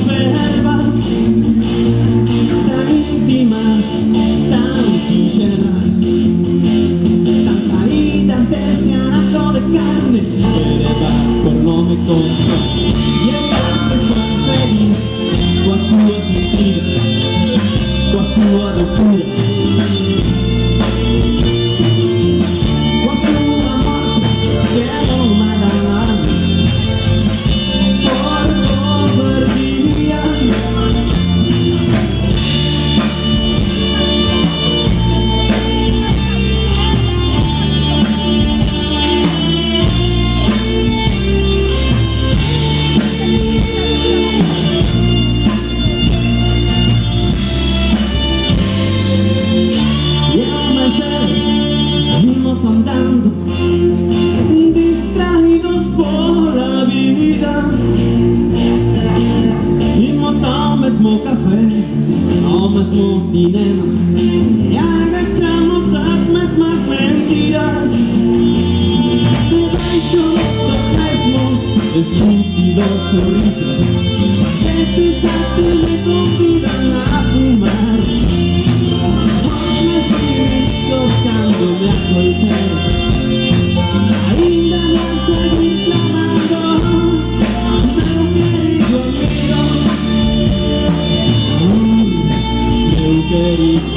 verbas tan íntimas, tan sinceras, tan saídas desse anato de carne que debajo no me conta. E eu acho sou feliz com as suas mentiras, com a sua loucura, com a sua morte que não me dá nada por covardia. Andando, distraídos por la vida, imos ao mesmo café, ao mesmo cinema, e agachamos as mesmas mentiras, debaixo dos mesmos estúpidos sorrisos, que quizás me convidan a fumar. Os meus inimigos cando me acolteram, ainda vão seguir clamando, meu querido amigo, meu querido